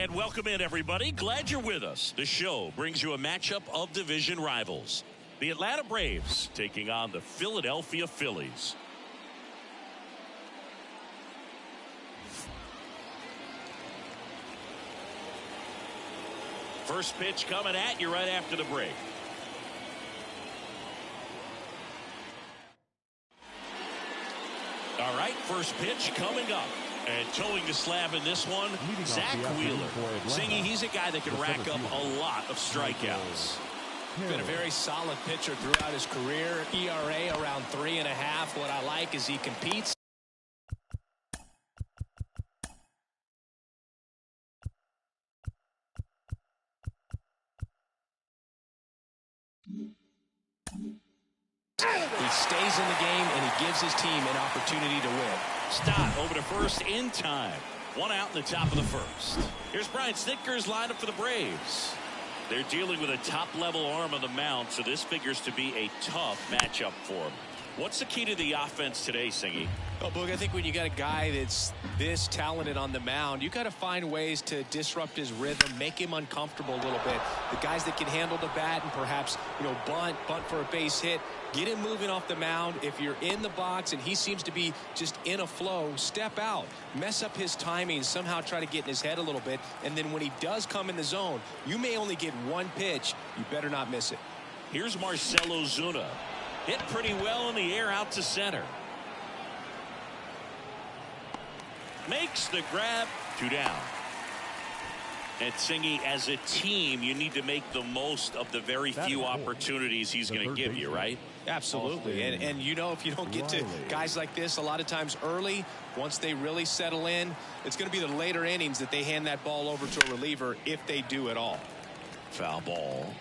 And welcome in, everybody. Glad you're with us. The show brings you a matchup of division rivals. The Atlanta Braves taking on the Philadelphia Phillies. First pitch coming at you right after the break. All right, first pitch coming up. And towing the slab in this one, Zach Wheeler. Zingy, he's a guy that can rack up a lot of strikeouts. Been a very solid pitcher throughout his career. ERA around 3.5. What I like is he competes. He stays in the game and he gives his team an opportunity to win. Stott over to first in time. One out in the top of the first. Here's Brian Snitker's lineup for the Braves. They're dealing with a top-level arm on the mound, so this figures to be a tough matchup for them. What's the key to the offense today, Singy? Well, Boog, I think when you got a guy that's this talented on the mound, you got to find ways to disrupt his rhythm, make him uncomfortable a little bit. The guys that can handle the bat and perhaps, bunt for a base hit, get him moving off the mound. If you're in the box and he seems to be just in a flow, step out, mess up his timing, somehow try to get in his head a little bit. And then when he does come in the zone, you may only get one pitch. You better not miss it. Here's Marcell Ozuna. Hit pretty well in the air out to center. Makes the grab. 2 down. And Singy, as a team, you need to make the most of the very few opportunities he's going to give you, right? Absolutely. And if you don't get to guys like this a lot of times early, once they really settle in, it's going to be the later innings that they hand that ball over to a reliever if they do at all. Foul ball.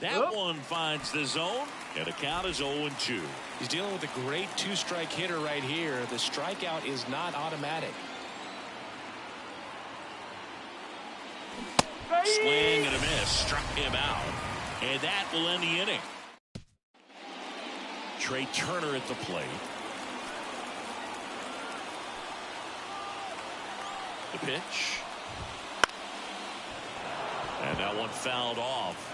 That one finds the zone, and the count is 0-2. He's dealing with a great two-strike hitter right here. The strikeout is not automatic. Swing and a miss. Struck him out. And that will end the inning. Trey Turner at the plate. The pitch. And that one fouled off.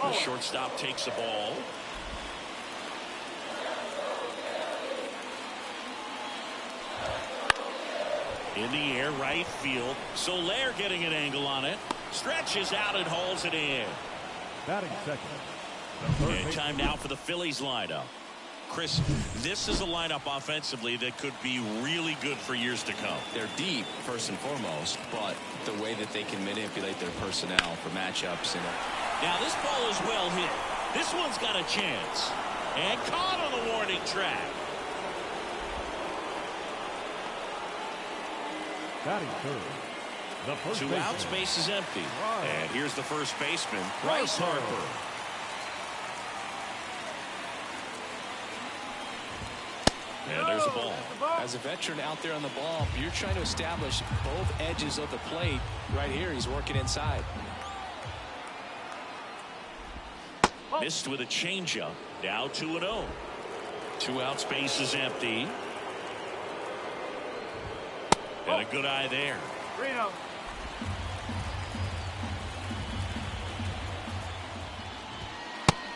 The shortstop takes the ball. In the air, right field. Soler getting an angle on it. Stretches out and hauls it in. Batting second. And time now for the Phillies lineup. Chris, this is a lineup offensively that could be really good for years to come. They're deep, first and foremost, but the way that they can manipulate their personnel for matchups. Now this ball is well hit. This one's got a chance. And caught on the warning track. Batting third. The first 2 outs, base is empty. And here's the first baseman, Bryce Harper. And there's a ball. As a veteran out there on the ball, you're trying to establish both edges of the plate. Right here, he's working inside. Missed with a changeup. Now 2-0. 2 outs, base is empty. And a good eye there.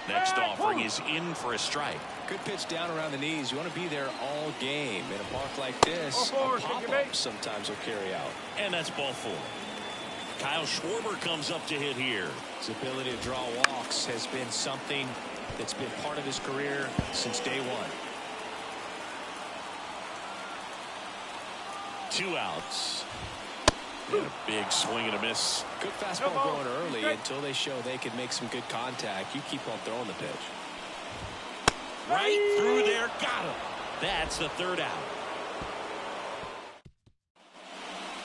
Next offering is in for a strike. Good pitch down around the knees. You want to be there all game. In a park like this, a pop-up sometimes will carry out. And that's ball 4. Kyle Schwarber comes up to hit here. His ability to draw walks has been something that's been part of his career since day one. 2 outs. And a big swing and a miss. Good fastball going early until they show they can make some good contact. You keep on throwing the pitch. Right through there. Got him. That's the 3rd out.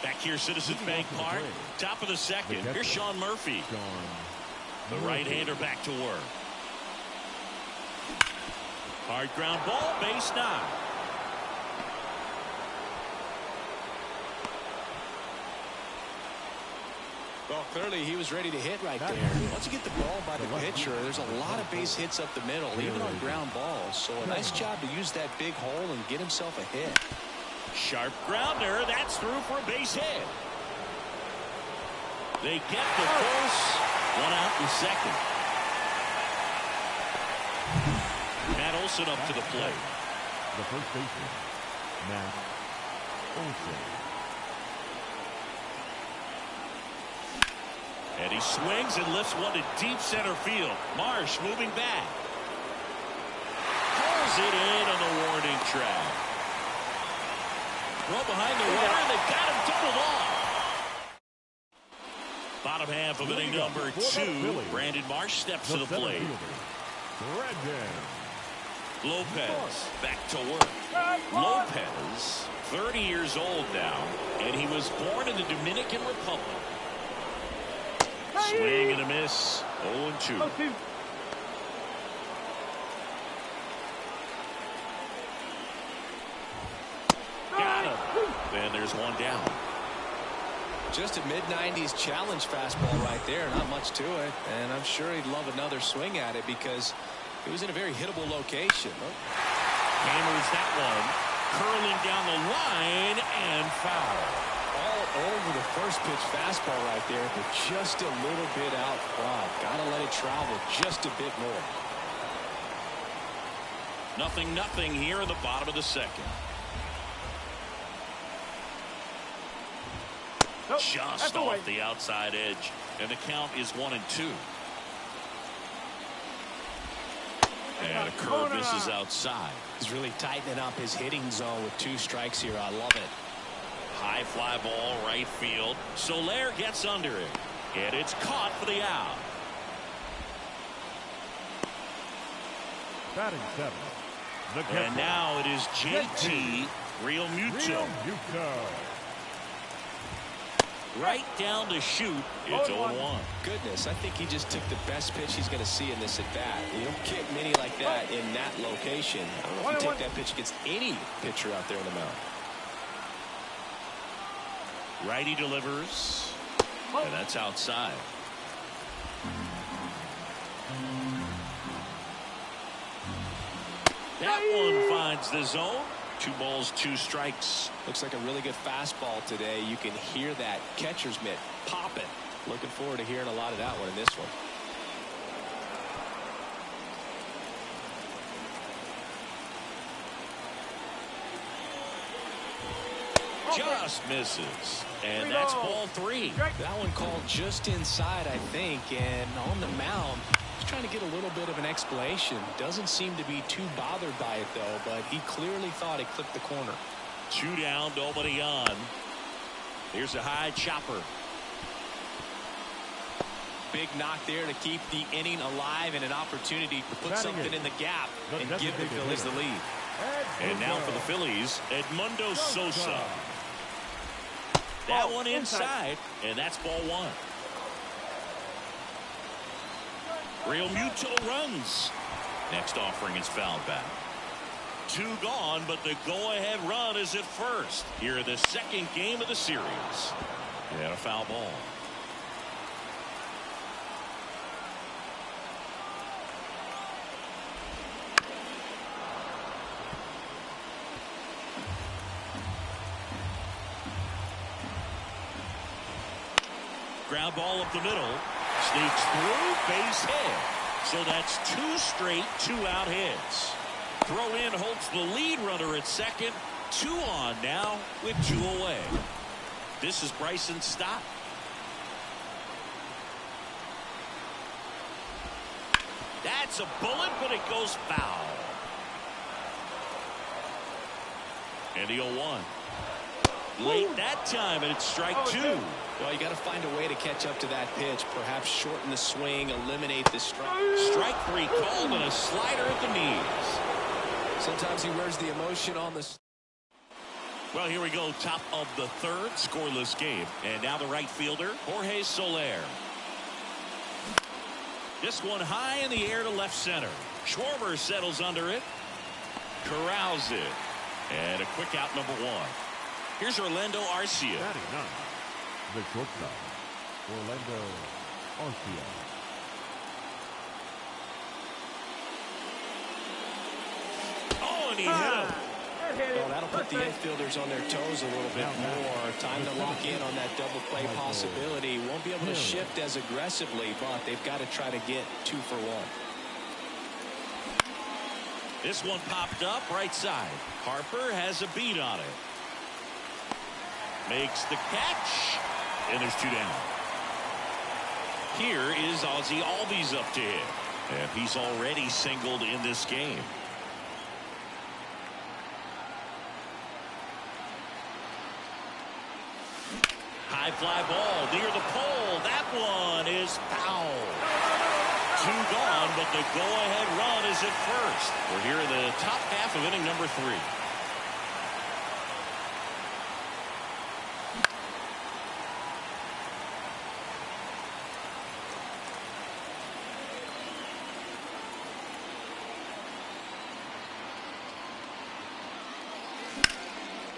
Back here, Citizens Bank Park. Top of the 2nd. Here's Sean Murphy. The right-hander back to work. Hard ground ball, base 9. Well, clearly he was ready to hit right there. Once you get the ball by the pitcher, there's a lot of base hits up the middle, even on ground balls. So a nice job to use that big hole and get himself a hit. Sharp grounder. That's through for a base hit. They get the first. One out in second. Matt Olson up to the plate. The first baseman, Matt Olson. And he swings and lifts one to deep center field. Marsh moving back. Pulls it in on the warning track. Throw behind the runner, and they've got him doubled off. Bottom half of inning number 2. Brandon Marsh steps to the plate. Lopez back to work. Lopez, 30 years old now, and he was born in the Dominican Republic. Swing and a miss. 0-2. Got him. And there's one down. Just a mid-90s challenge fastball right there. Not much to it. And I'm sure he'd love another swing at it because it was in a very hittable location. Hammers that one. Curling down the line and foul. All over the first pitch fastball right there, but just a little bit out front. Got to let it travel just a bit more. 0-0 here in the bottom of the second. Just off the outside edge, and the count is 1-2. And a curve misses outside. He's really tightening up his hitting zone with 2 strikes here. I love it. High fly ball right field. Soler gets under it, and it's caught for the out. Batting 7. And now it is JT Realmuto. Right down to shoot. It's 0-1. Goodness, I think he just took the best pitch he's going to see in this at bat. You don't get many like that in that location. I don't know if you take that pitch against any pitcher out there in the mound. Righty delivers, and that's outside. That one finds the zone. 2 balls, 2 strikes. Looks like a really good fastball today. You can hear that catcher's mitt popping. Looking forward to hearing a lot of that one in this one. Just misses, and that's ball 3. That one called just inside, I think, and on the mound, he's trying to get a little bit of an explanation. Doesn't seem to be too bothered by it, though, but he clearly thought it clipped the corner. 2 down, nobody on. Here's a high chopper. Big knock there to keep the inning alive and an opportunity to put something in the gap and give the Phillies the lead. And now for the Phillies, Edmundo Sosa. That one inside, and that's ball 1. Realmuto runs. Next offering is fouled back. 2 gone, but the go-ahead run is at first. Here in the second game of the series. And a foul ball. Ground ball up the middle. Sneaks through, base hit. So that's 2 straight 2-out hits. Throw in holds the lead runner at second. 2 on now with 2 away. This is Bryson Stott. That's a bullet, but it goes foul. And the 0-1. Late that time, and it's strike 2. Well, you got to find a way to catch up to that pitch. Perhaps shorten the swing, eliminate the strike. Strike 3 called, and a slider at the knees. Sometimes he wears the emotion on the... Well, here we go. Top of the 3rd, scoreless game. And now the right fielder, Jorge Soler. This one high in the air to left center. Schwarber settles under it. Corrals it. And a quick out, number 1. Here's Orlando Arcia. The shortstop, Orlando Arcia. Oh, and he hit him. Well, that'll put the infielders on their toes a little bit more. Time to lock in on that double play possibility. Won't be able to shift as aggressively, but they've got to try to get 2 for 1. This one popped up right side. Harper has a beat on it. Makes the catch. And there's 2 down. Here is Ozzie Albies up to hit. And he's already singled in this game. High fly ball near the pole. That one is foul. 2 gone, but the go-ahead run is at first. We're here in the top half of inning number 3.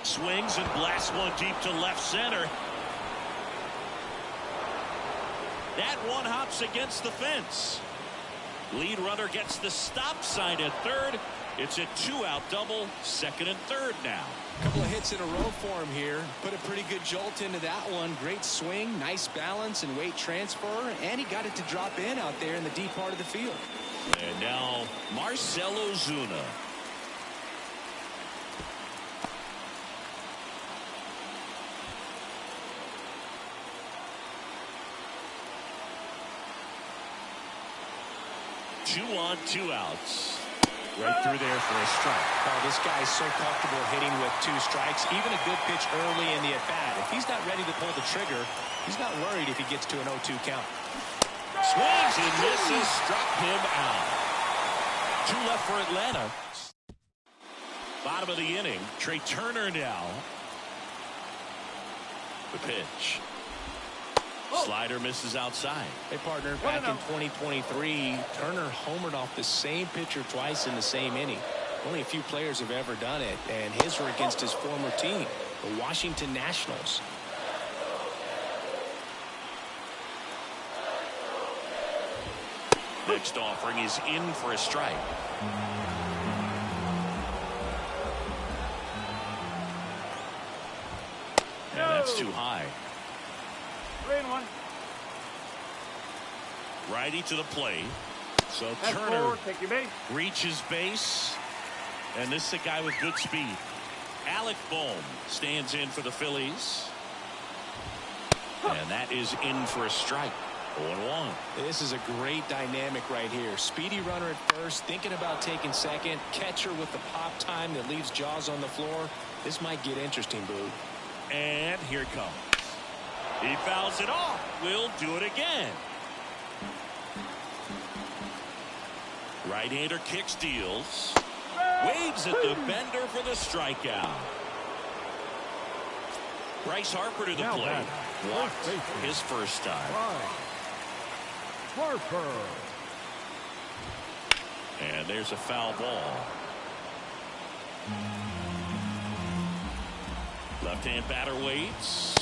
Swings and blasts one deep to left center. That one hops against the fence. Lead runner gets the stop sign at third. It's a 2-out double, second and third now. A couple of hits in a row for him here. Put a pretty good jolt into that one. Great swing, nice balance and weight transfer, and he got it to drop in out there in the deep part of the field. And now Marcell Ozuna. Two on, 2 outs. Right through there for a strike. Oh, this guy's so comfortable hitting with 2 strikes. Even a good pitch early in the at-bat. If he's not ready to pull the trigger, he's not worried if he gets to an 0-2 count. Swings and misses, struck him out. 2 left for Atlanta. Bottom of the inning, Trey Turner now. The pitch. Slider misses outside. Hey, partner, back in 2023, Turner homered off the same pitcher twice in the same inning. Only a few players have ever done it, and his were against his former team, the Washington Nationals. Next offering is in for a strike. And that's too high. 3-1. Righty to the plate. So That's Turner forward. Take your base. reaches base. And this is a guy with good speed. Alec Bohm stands in for the Phillies. And that is in for a strike. 0-1. This is a great dynamic right here. Speedy runner at first, thinking about taking second. Catcher with the pop time that leaves Jaws on the floor. This might get interesting, Boo. And here it comes. He fouls it off. We'll do it again. Right-hander kicks, deals. Waves at the bender for the strikeout. Bryce Harper to the Now plate. back, Walked first baseman. his first time. Harper. And there's a foul ball. Left-hand batter waits.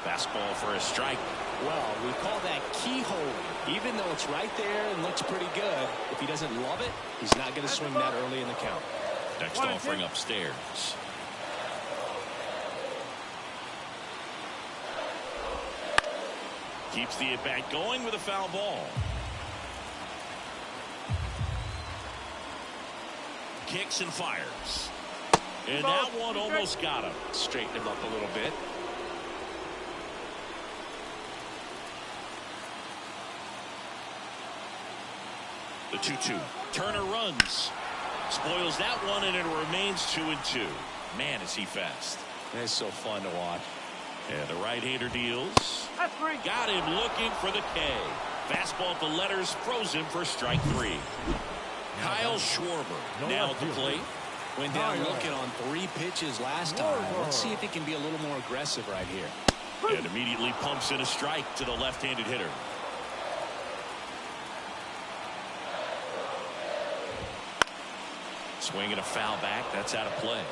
Fastball for a strike. Well, we call that keyhole. Even though it's right there and looks pretty good, if he doesn't love it, he's not going to swing that early in the count. Next offering upstairs. Keeps the at-bat going with a foul ball. Kicks and fires. And that one almost got him. Straighten him up a little bit. The 2-2. Turner runs. Spoils that one, and it remains 2-2. Man, is he fast. It's so fun to watch. And the right-hander deals. That's 3. Got him looking for the K. Fastball at the letters, froze him for strike 3. Kyle Schwarber now at the plate. Went down looking on 3 pitches last time. Let's see if he can be a little more aggressive right here. And immediately pumps in a strike to the left-handed hitter. Swinging a foul back. That's out of play.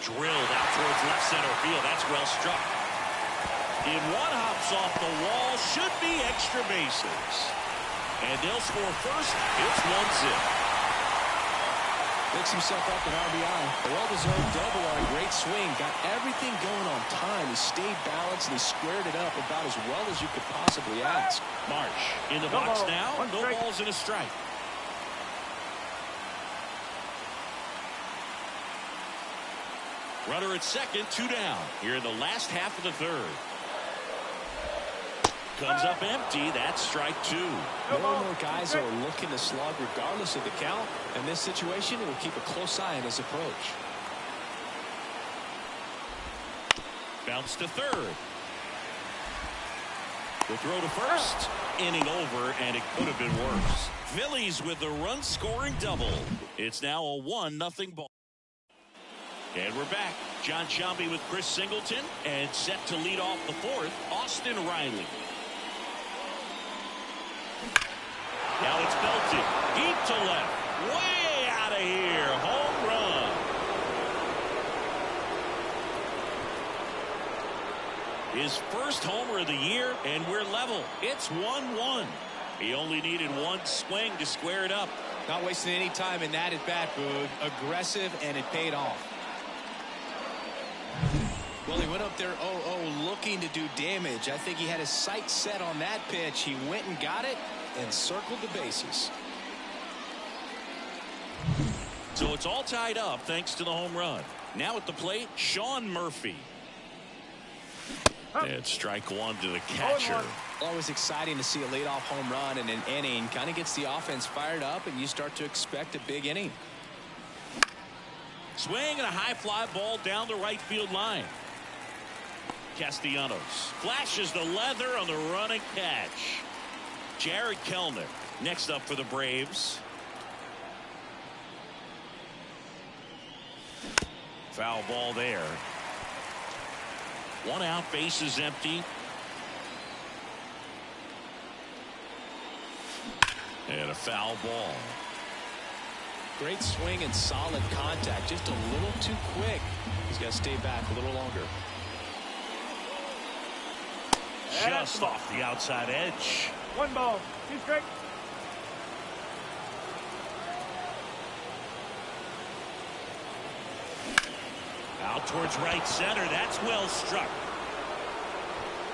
drilled out towards left center field. That's well struck. In one hops off the wall, should be extra bases. And they'll score first. It's 1-0. Picks himself up an RBI. A well-deserved double on a great swing. Got everything going on time. He stayed balanced and he squared it up about as well as you could possibly ask. Marsh in the box now. No balls and a strike. Runner at second, 2 down. Here in the last half of the third. Comes up empty. That's strike 2. More and more guys are looking to slug regardless of the count. In this situation, it will keep a close eye on his approach. Bounce to third. The throw to first. Inning over, and it could have been worse. Phillies with the run-scoring double. It's now a 1-0 ball. And we're back. John Sciambi with Chris Singleton, and set to lead off the fourth, Austin Riley. Now it's belted deep to left, way out of here, home run. His first homer of the year, and we're level. It's 1-1. He only needed one swing to square it up. Not wasting any time in that at bat, Boog. Aggressive, and it paid off. Well, he went up there 0-0 looking to do damage. I think he had his sights set on that pitch. He went and got it and circled the bases. So it's all tied up thanks to the home run. Now at the plate, Sean Murphy. And strike 1 to the catcher. Always exciting to see a leadoff home run in an inning. Kind of gets the offense fired up, and you start to expect a big inning. Swing and a high fly ball down the right field line. Castellanos flashes the leather on the running catch. Jared Kelenic next up for the Braves. Foul ball there. 1 out, bases empty. And a foul ball. Great swing and solid contact. Just a little too quick. He's got to stay back a little longer. Just off the outside edge. 1 ball, 2 strikes. Out towards right center. That's well struck.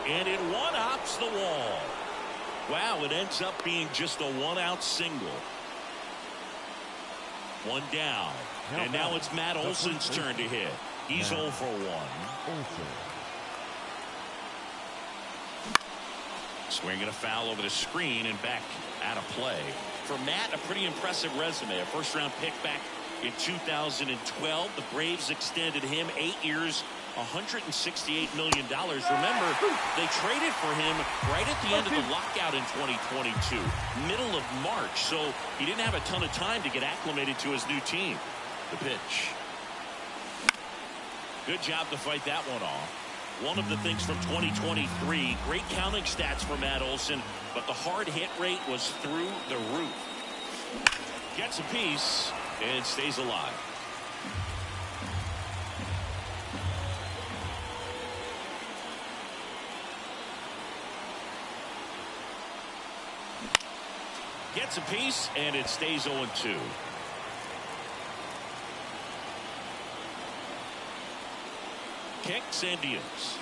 And it one-hops the wall. Wow, it ends up being just a 1-out single. 1 down. And now it's Matt Olson's turn to hit. He's 0 for 1. Swinging a foul over the screen and back out of play. For Matt, a pretty impressive resume. A first-round pick back in 2012. The Braves extended him 8 years, $168 million. Remember, they traded for him right at the end of the lockout in 2022, middle of March. So he didn't have a ton of time to get acclimated to his new team. The pitch. Good job to fight that one off. One of the things from 2023, great counting stats for Matt Olson, but the hard hit rate was through the roof. Gets a piece and stays alive. Gets a piece and it stays 0-2. Kicks and deals.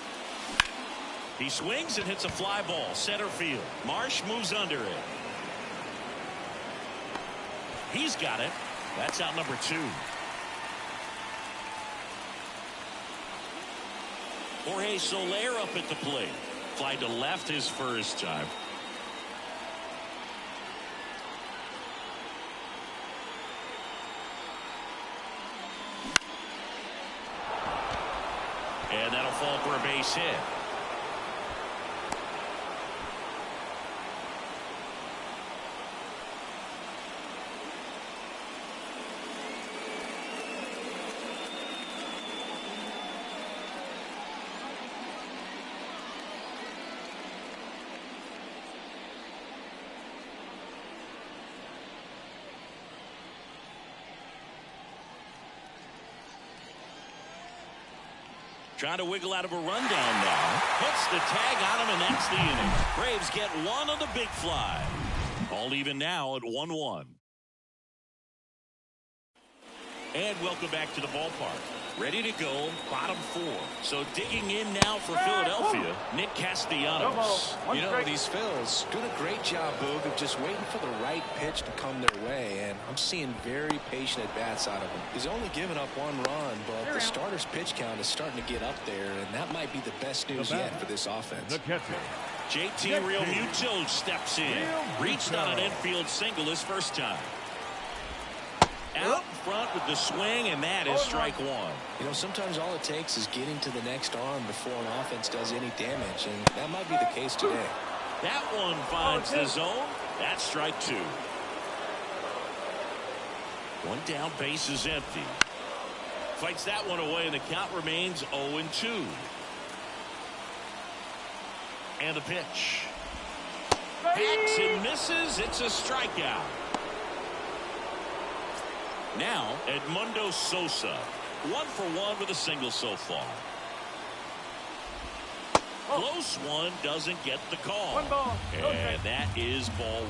He swings and hits a fly ball center field. Marsh moves under it. He's got it. That's out number 2. Jorge Soler up at the plate. Fly to left his first time. And that'll fall for a base hit. Trying to wiggle out of a rundown now. Puts the tag on him, and that's the inning. Braves get one on the big fly. All even now at 1-1. And welcome back to the ballpark. Ready to go, bottom 4. So digging in now for Philadelphia, Nick Castellanos. You know, these Phils doing a great job, Boog, of just waiting for the right pitch to come their way, and I'm seeing very patient at-bats out of him. He's only given up 1 run, but the starter's pitch count is starting to get up there, and that might be the best news yet for this offense. JT Realmuto steps in. Reached on an infield single his first time. Out in front with the swing, and that is strike 1. You know, sometimes all it takes is getting to the next arm before an offense does any damage, and that might be the case today. That one finds the zone. That's strike 2. 1 down, base is empty. Fights that one away, and the count remains 0-2. And the pitch. Hacks and misses. It's a strikeout. Now, Edmundo Sosa. 1 for 1 with a single so far. Close one, doesn't get the call. 1 ball. And that is ball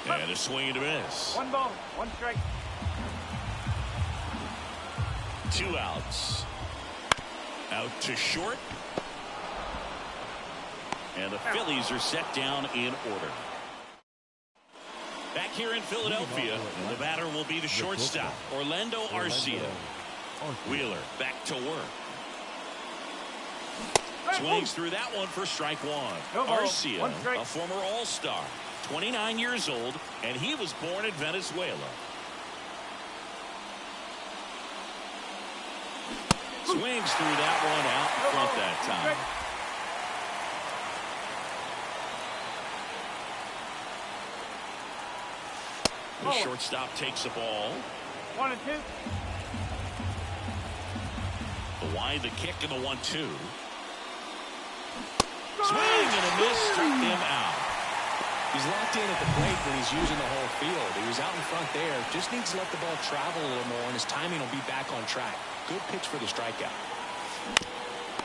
1. And a swing and a miss. 1 ball, 1 strike. 2 outs. Out to short. And the Phillies are set down in order. Back here in Philadelphia, the batter will be the shortstop, Orlando Arcia. Wheeler back to work. Swings through that one for strike 1. Arcia, a former All-Star, 29 years old, and he was born in Venezuela. Swings through that one out in front that time. The shortstop takes the ball. 1 and 2. The wide, the kick, and the 1-2. Swing and a miss, struck him out. He's locked in at the plate when he's using the whole field. He was out in front there. Just needs to let the ball travel a little more, and his timing will be back on track. Good pitch for the strikeout.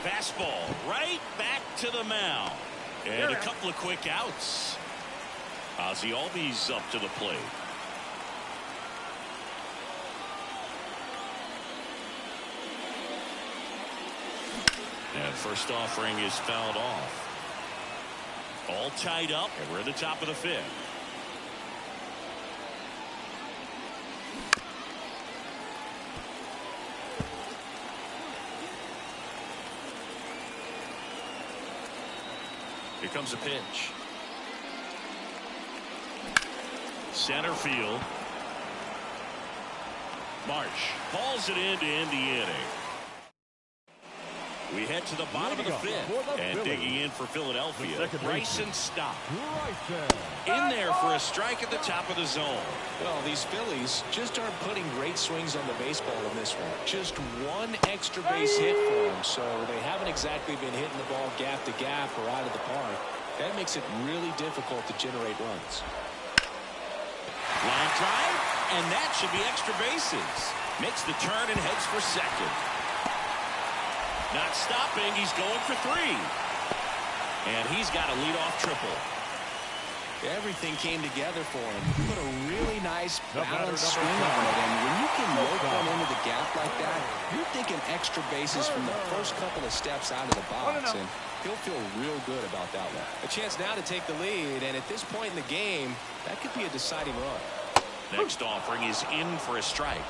Fastball right back to the mound. And a couple of quick outs. Ozzie Albies up to the plate. And first offering is fouled off. All tied up, and we're at the top of the 5th. Here comes a pitch. Center field. Marsh hauls it in to end the inning. We head to the bottom of the 5th, and digging in for Philadelphia, Bryson Stott. In there for a strike at the top of the zone. Well, these Phillies just aren't putting great swings on the baseball in this one. Just 1 extra base hit for them, so they haven't exactly been hitting the ball gap to gap or out of the park. That makes it really difficult to generate runs. Line drive, and that should be extra bases. Makes the turn and heads for second. Not stopping, he's going for 3. And he's got a leadoff triple. Everything came together for him. Put a really nice balanced swing on it, and when you can yoke one into the gap like that, you're thinking extra bases from the first couple of steps out of the box, and he'll feel real good about that one. A chance now to take the lead, and at this point in the game, that could be a deciding run. Next offering is in for a strike.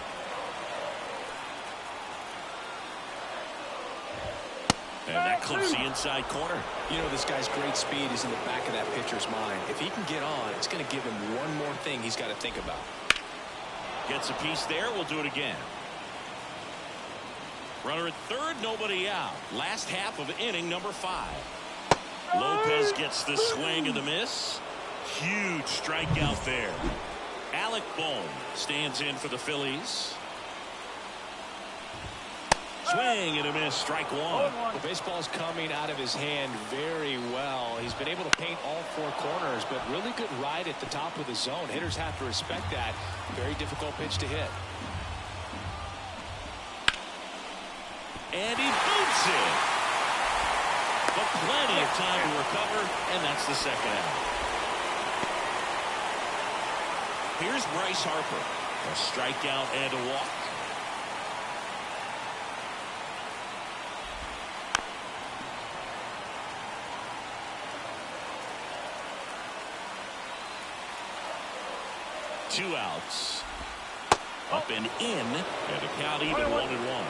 And that clips the inside corner. You know, this guy's great speed is in the back of that pitcher's mind. If he can get on, it's going to give him one more thing he's got to think about. Gets a piece there. We'll do it again. Runner at third, nobody out. Last half of inning number 5. Lopez gets the swing and the miss. Huge strikeout there. Alec Bohm stands in for the Phillies. Swing and a miss, strike 1. The baseball's coming out of his hand very well. He's been able to paint all 4 corners, but really good ride at the top of the zone. Hitters have to respect that. Very difficult pitch to hit. And he boots it. But plenty of time to recover, and that's the second out. Here's Bryce Harper. A strikeout and a walk. Two outs. Up and in, and the count even 1-1.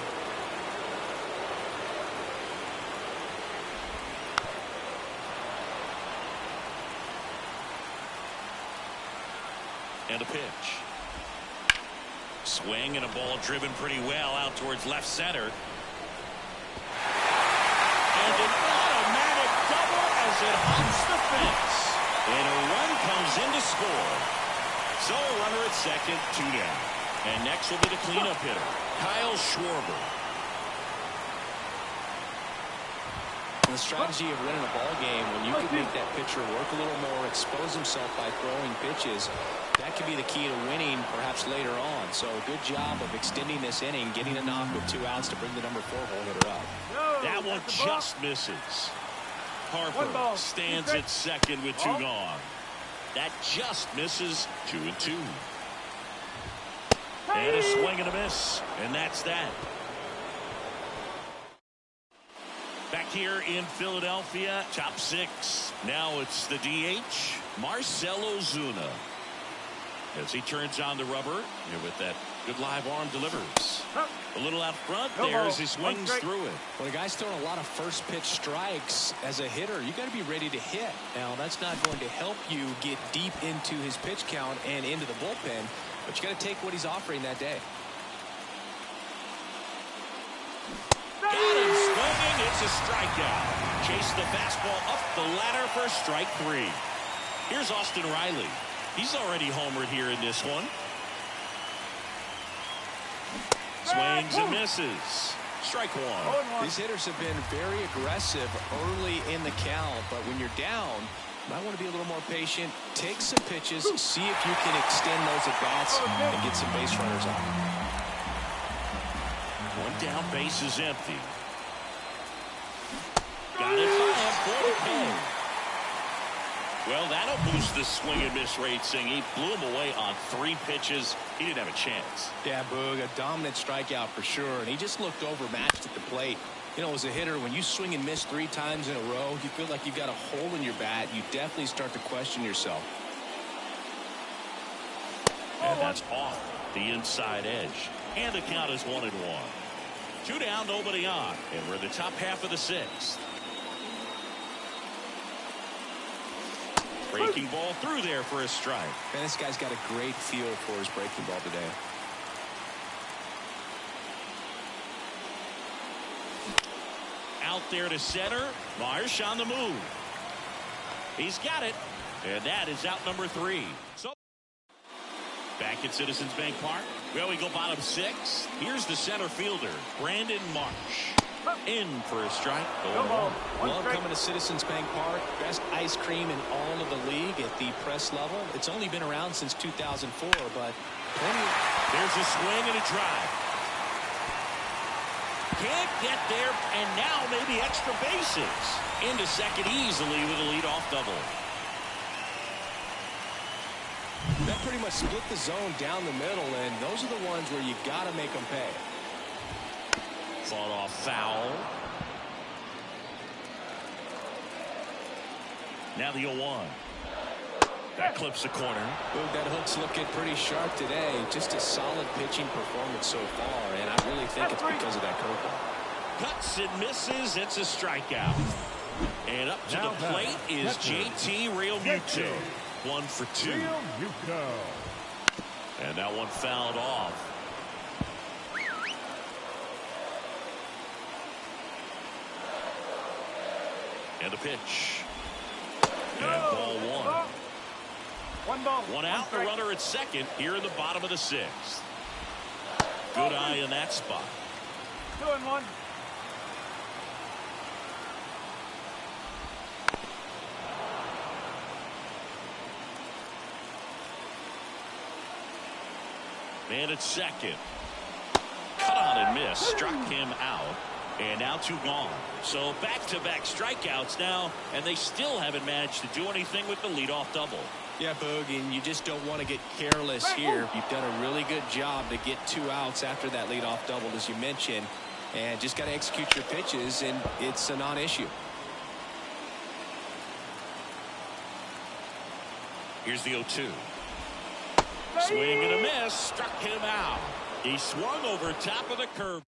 And a pitch. Swing and a ball driven pretty well out towards left center. And an automatic double as it humps the fence. And a run comes in to score. So a runner at second, 2 down. And next will be the cleanup hitter, Kyle Schwarber. The strategy of winning a ball game, when you can make that pitcher work a little more, expose himself by throwing pitches, that could be the key to winning perhaps later on. So good job of extending this inning, getting a knock with 2 outs to bring the number 4 hole hitter up. That one just misses. Harper stands at second with 2 gone. That just misses. 2-2. And a swing and a miss. And that's that. Back here in Philadelphia, top 6. Now it's the DH, Marcell Ozuna. As he turns on the rubber, and with that good live arm delivers. A little out front there as he swings through it. Well, the guy's throwing a lot of first pitch strikes. As a hitter, you got to be ready to hit. Now, that's not going to help you get deep into his pitch count and into the bullpen, but you got to take what he's offering that day. Got him swinging. It's a strikeout. Chase the fastball up the ladder for strike 3. Here's Austin Riley. He's already homered here in this one. Swings and misses. Strike 1. These hitters have been very aggressive early in the count, but when you're down, you might want to be a little more patient. Take some pitches, see if you can extend those at-bats and get some base runners out. 1 down, base is empty. Got it by him for the K. Well, that'll boost the swing and miss rate, Sing. He blew him away on 3 pitches. He didn't have a chance. Yeah, Boog, a dominant strikeout for sure. And he just looked overmatched at the plate. You know, as a hitter, when you swing and miss 3 times in a row, you feel like you've got a hole in your bat. You definitely start to question yourself. And that's off the inside edge. And the count is 1-1. 2 down, nobody on. And we're in the top half of the 6th. Breaking ball through there for a strike. Man, this guy's got a great feel for his breaking ball today. Out there to center. Marsh on the move. He's got it. And that is out number 3. So back at Citizens Bank Park. Well, we go bottom 6. Here's the center fielder, Brandon Marsh. In for a strike. Love coming to Citizens Bank Park. Best ice cream in all of the league at the press level. It's only been around since 2004, but plenty. There's a swing and a drive. Can't get there, and now maybe extra bases. Into second easily with a leadoff double. That pretty much split the zone down the middle, and those are the ones where you got to make them pay. Fought off foul. Now the 0-1. That clips the corner. Ooh, that hook's looking pretty sharp today. Just a solid pitching performance so far, and I really think it's because of that curveball. Cuts and misses. It's a strikeout. And up to the plate is JT Realmuto. 1 for 2. And that one fouled off. And a pitch. And ball 1. 1 ball. 1 out, the runner at second here in the bottom of the 6th. Good eye in that spot. 2-1. Man at second. Cut on and miss. Struck him out. And now 2 gone. So back-to-back strikeouts now, and they still haven't managed to do anything with the leadoff double. Yeah, Boog, and you just don't want to get careless here. You've done a really good job to get 2 outs after that leadoff double, as you mentioned, and just got to execute your pitches, and it's a non-issue. Here's the 0-2. Swing and a miss. Struck him out. He swung over top of the curve.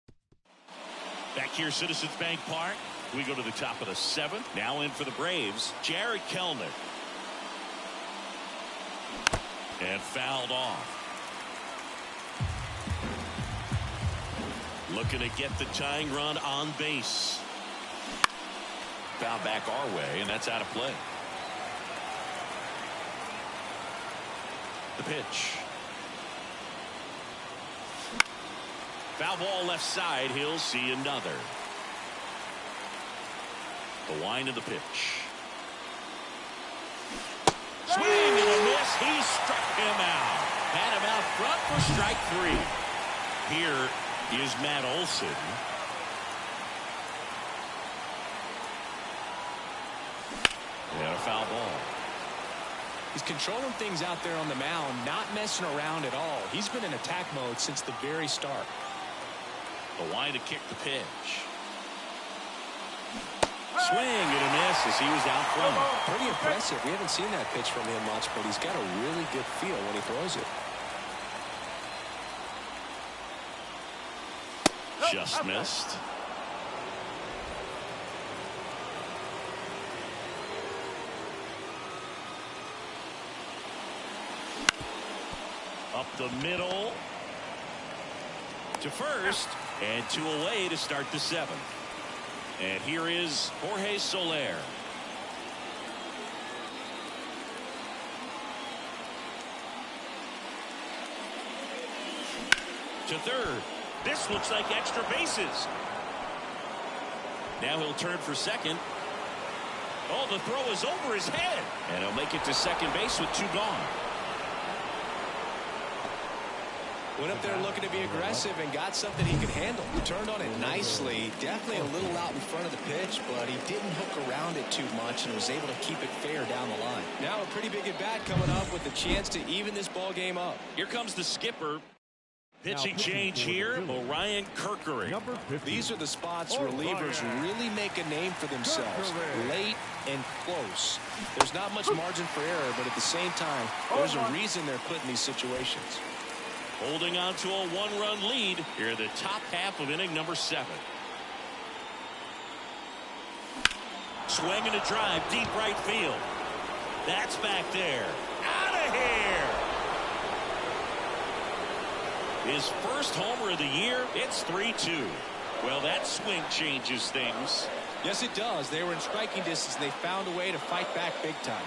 Back here, Citizens Bank Park. We go to the top of the 7th. Now in for the Braves, Jared Kelenic. And fouled off. Looking to get the tying run on base. Foul back our way, and that's out of play. The pitch. Foul ball left side. He'll see another. The wind of the pitch. Swing and a miss. He struck him out. Had him out front for strike 3. Here is Matt Olson. And a foul ball. He's controlling things out there on the mound, not messing around at all. He's been in attack mode since the very start. The line to kick the pitch. Swing and a miss as he was out front. Pretty impressive. We haven't seen that pitch from him much, but he's got a really good feel when he throws it. Just missed. Up the middle to first, and 2 away to start the 7th. And here is Jorge Soler. To third. This looks like extra bases. Now he'll turn for second. Oh, the throw is over his head. And he'll make it to second base with 2 gone. Went up there looking to be aggressive and got something he could handle. Turned on it nicely. Definitely a little out in front of the pitch, but he didn't hook around it too much and was able to keep it fair down the line. Now a pretty big at bat coming up with the chance to even this ball game up. Here comes the skipper. Pitching change here, Orion Kerkering. These are the spots relievers really make a name for themselves. Late and close. There's not much margin for error, but at the same time, there's a reason they're put in these situations. Holding on to a 1-run lead here in the top half of inning number 7. Swing and a drive, deep right field. That's back there. Out of here. His first homer of the year. It's 3-2. Well, that swing changes things. Yes, it does. They were in striking distance. They found a way to fight back big time.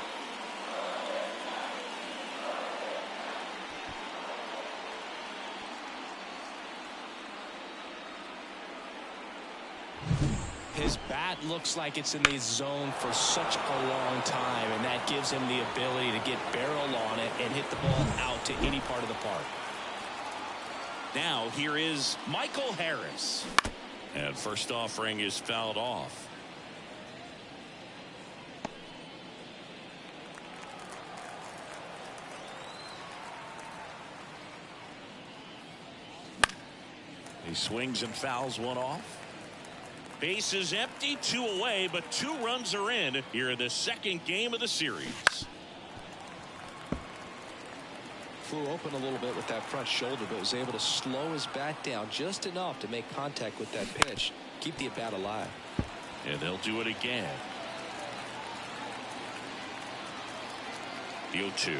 His bat looks like it's in the zone for such a long time, and that gives him the ability to get barrel on it and hit the ball out to any part of the park. Now here is Michael Harris. And first offering is fouled off. He swings and fouls one off. Base is empty, 2 away, but 2 runs are in here in the second game of the series. Flew open a little bit with that front shoulder, but was able to slow his bat down just enough to make contact with that pitch, keep the at-bat alive. And they'll do it again. The 0-2.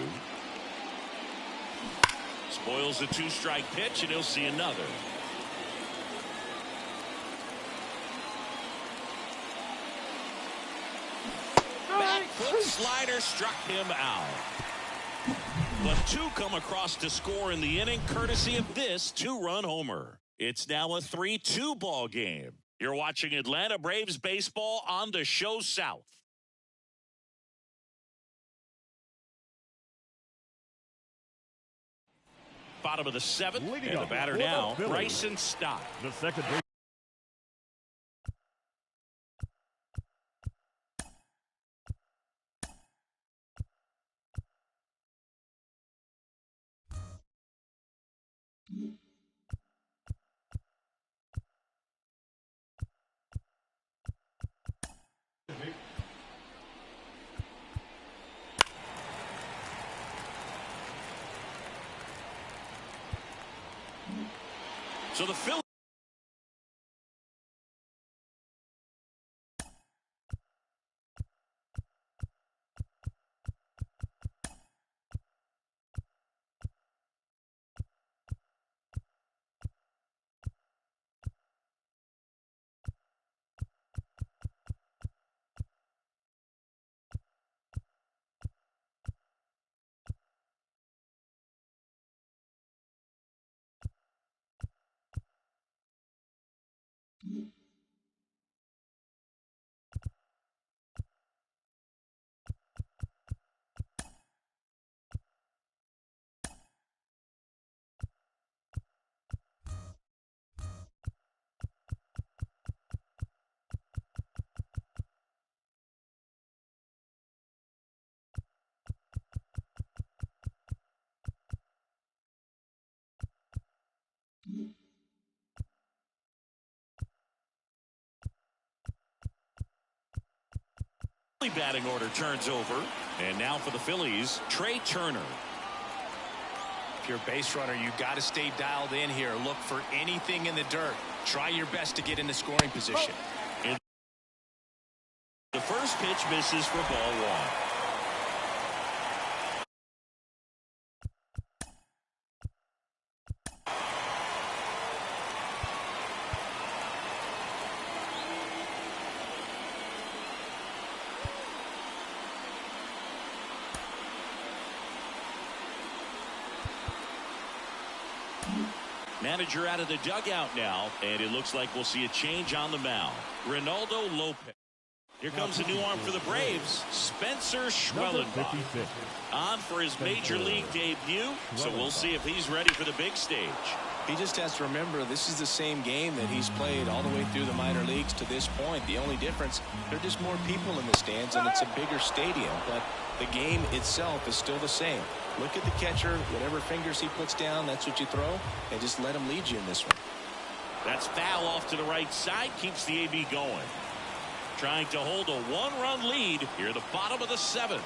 Spoils the 2-strike pitch, and he'll see another. Back foot slider struck him out. But 2 come across to score in the inning, courtesy of this 2-run homer. It's now a 3-2 ball game. You're watching Atlanta Braves baseball on the Show South. Bottom of the 7th, and the batter now, Bryson Stott. The second base batting order turns over. And now for the Phillies, Trey Turner. If you're a base runner, you got to stay dialed in here. Look for anything in the dirt. Try your best to get into scoring position. The first pitch misses for ball one. Manager out of the dugout now, and it looks like we'll see a change on the mound. Ronaldo Lopez. Here comes a new arm for the Braves, Spencer Schwellenbach, on for his major league debut, so we'll see if he's ready for the big stage. He just has to remember this is the same game that he's played all the way through the minor leagues to this point. The only difference, there are just more people in the stands and it's a bigger stadium, but the game itself is still the same. Look at the catcher, whatever fingers he puts down, that's what you throw, and just let him lead you in this one. That's foul off to the right side, keeps the AB going. Trying to hold a one-run lead here at the bottom of the seventh.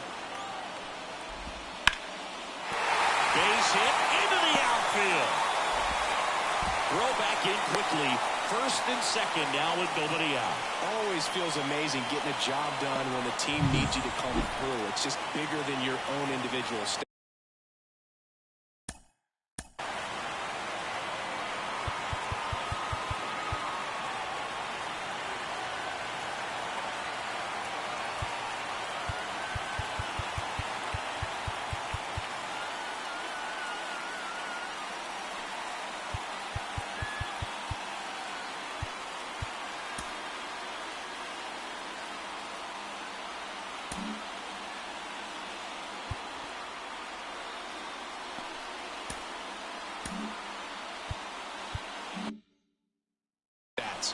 Base hit into the outfield. Throw back in quickly. First and second now with nobody out. Always feels amazing getting a job done when the team needs you to come through. It's just bigger than your own individual stats.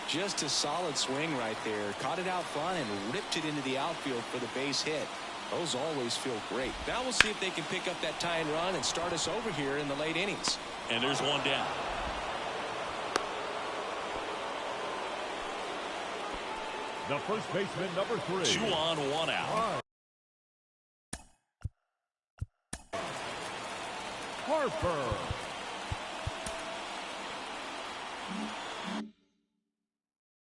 Just a solid swing right there. Caught it out front and ripped it into the outfield for the base hit. Those always feel great. Now we'll see if they can pick up that tying run and start us over here in the late innings. And there's one down. The first baseman, number 3. 2 on, 1 out. Harper.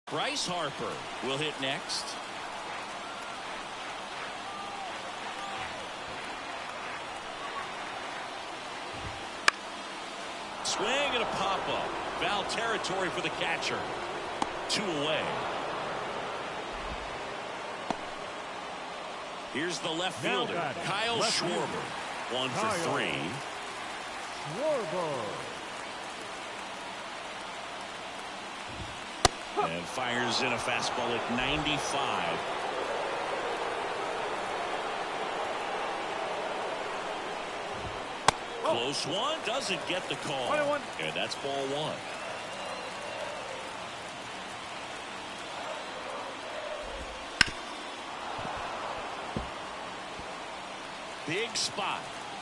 Bryce Harper will hit next. Swing and a pop-up. Foul territory for the catcher. 2 away. Here's the left fielder, Kyle Schwarber. 1 for 3. Schwarber. And fires in a fastball at 95. Close one, doesn't get the call. And that's ball 1. Big spot.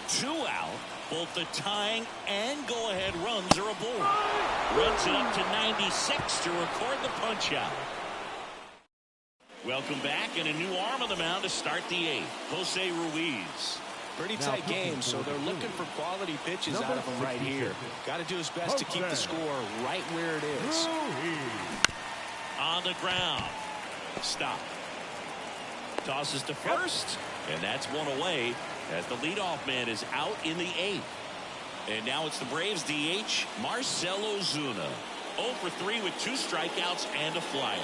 2 out. Both the tying and go-ahead runs are aboard. Runs it up to 96 to record the punch-out. Welcome back, and a new arm on the mound to start the 8th. Jose Ruiz. Pretty tight game, so they're looking for quality pitches out of him right here. Got to do his best to keep the score right where it is. On the ground. Stop. Tosses to first, and that's 1 away as the leadoff man is out in the 8th. And now it's the Braves DH, Marcell Ozuna. 0 for 3 with 2 strikeouts and a flyout.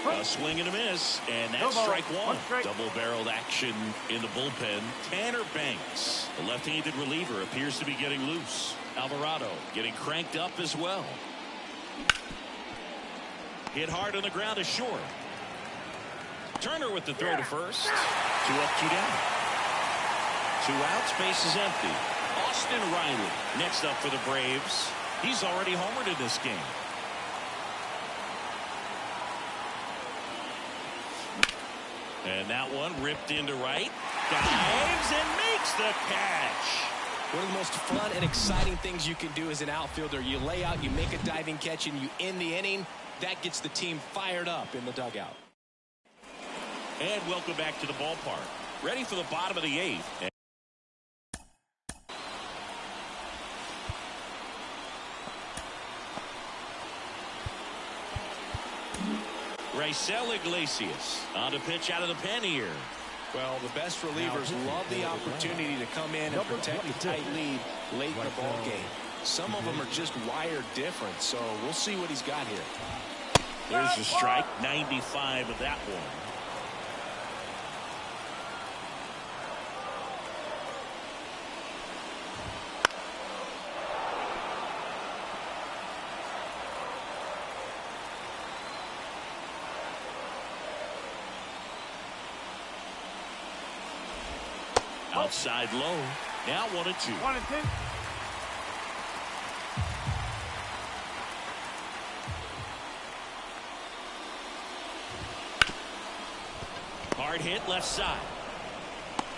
A swing and a miss, and that's strike 1. Double-barreled action in the bullpen. Tanner Banks, the left-handed reliever, appears to be getting loose. Alvarado getting cranked up as well. Hit hard on the ground is short. Turner with the throw to first. 2 up, 2 down. 2 outs, base is empty. Austin Riley next up for the Braves. He's already homered in this game. And that one ripped into right. Dives and makes the catch. One of the most fun and exciting things you can do as an outfielder. You lay out, you make a diving catch, and you end the inning. That gets the team fired up in the dugout. And welcome back to the ballpark. Ready for the bottom of the 8th. Raisel Iglesias on the pitch out of the pen here. Well, the best relievers love the opportunity to come in and protect the tight lead late in the ball game. Some of them are just wired different, so we'll see what he's got here. There's a strike, 95 of that one. Outside low. Now 1-2. 1-2. Hard hit left side.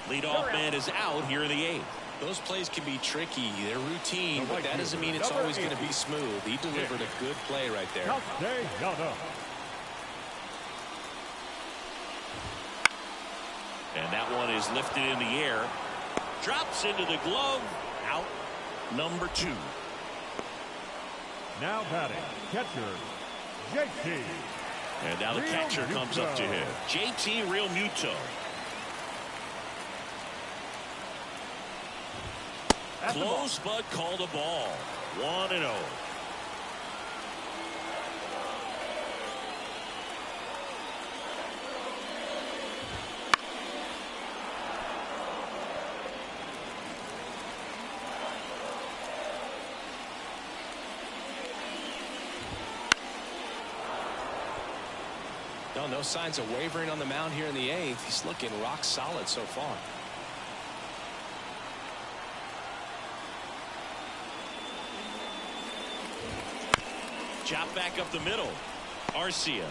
Leadoff man is out here in the 8th. Those plays can be tricky. They're routine, but that doesn't mean it's always going to be smooth. He delivered a good play right there. And that one is lifted in the air. Drops into the glove. Out. Number 2. Now batting, catcher, JT. And now the catcher comes up to him. JT Real Muto. Close but called a ball. 1-0. No signs of wavering on the mound here in the 8th. He's looking rock solid so far. Chop back up the middle. Arcia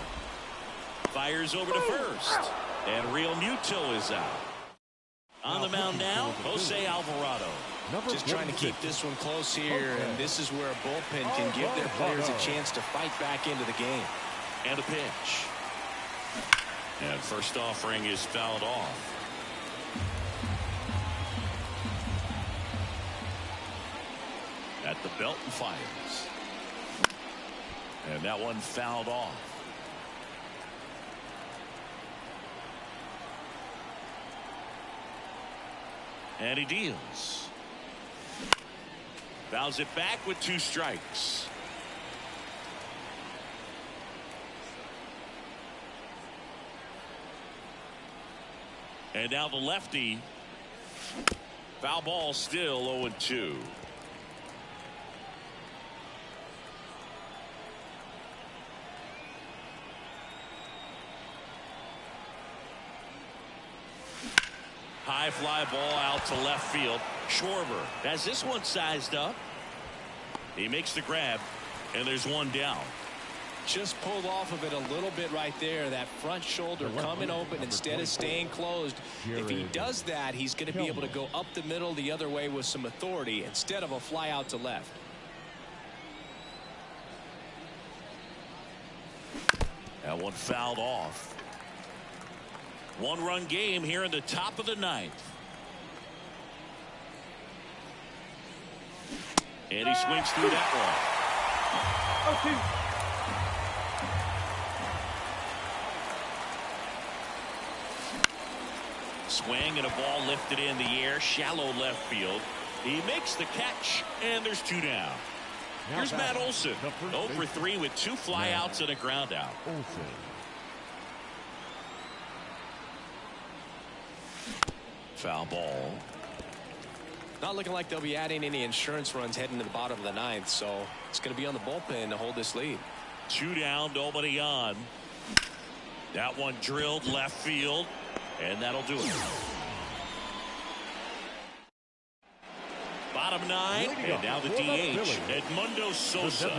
fires over to first. And Real Muto is out. On the mound now, Jose Alvarado. Just trying to keep this one close here, and this is where a bullpen can give their players a chance to fight back into the game. And a pitch. And first offering is fouled off. At the belt and fires. And that one fouled off. And he deals. Fouls it back with 2 strikes. And now the lefty. Foul ball, still 0-2. High fly ball out to left field. Schwarber has this one sized up. He makes the grab, and there's one down. Just pulled off of it a little bit right there. That front shoulder coming open instead of staying closed. If he does that, he's going to be able to go up the middle the other way with some authority instead of a fly out to left. That one fouled off. 1-run game here in the top of the 9th. And he swings through that one. 0-2. Swing and a ball lifted in the air, shallow left field. He makes the catch, and there's 2 down. Here's Matt Olson, 0 for 3 with 2 flyouts and a ground out. Foul ball. Not looking like they'll be adding any insurance runs heading to the bottom of the 9th, so it's going to be on the bullpen to hold this lead. 2 down, nobody on. That one drilled left field, and that'll do it. Bottom 9, and now the DH, Edmundo Sosa.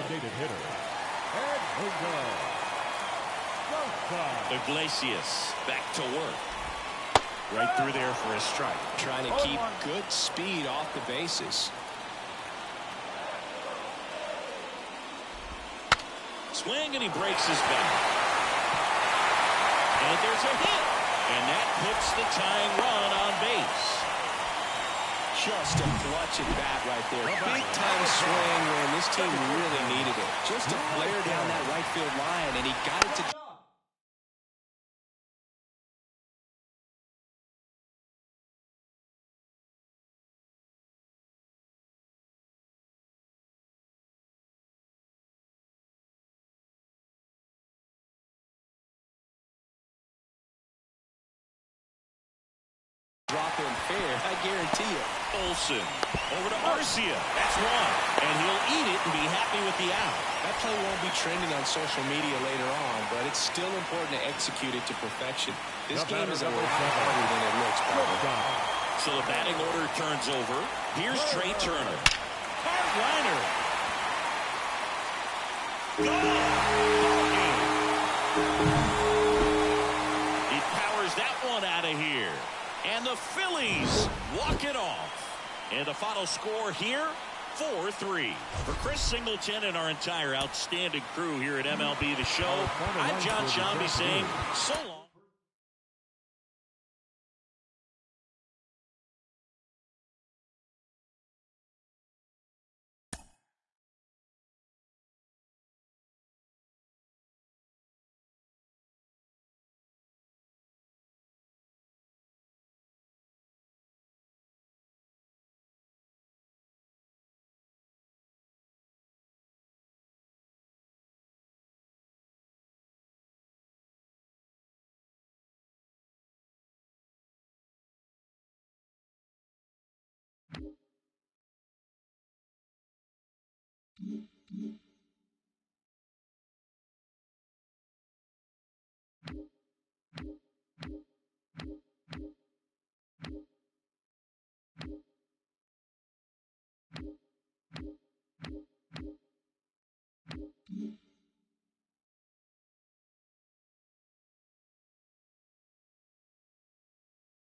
Iglesias back to work. Right through there for a strike. Trying to keep good speed off the bases. Swing, and he breaks his back. And there's a hit. And that puts the tying run on base. Just a clutch at bat right there. Big time swing when this team really needed it. Just a flare down that right field line, and he got it to drop in fair, I guarantee you. Olsen over to Arcia. That's one. And he'll eat it and be happy with the out. That play won't be trending on social media later on, but it's still important to execute it to perfection. This game is a lot harder than it looks, probably. So the batting order turns over. Here's Trey Turner. Hard liner. He powers that one out of here. And the Phillies walk it off. And the final score here, 4-3. For Chris Singleton and our entire outstanding crew here at MLB The Show, I'm John Shambi saying so long.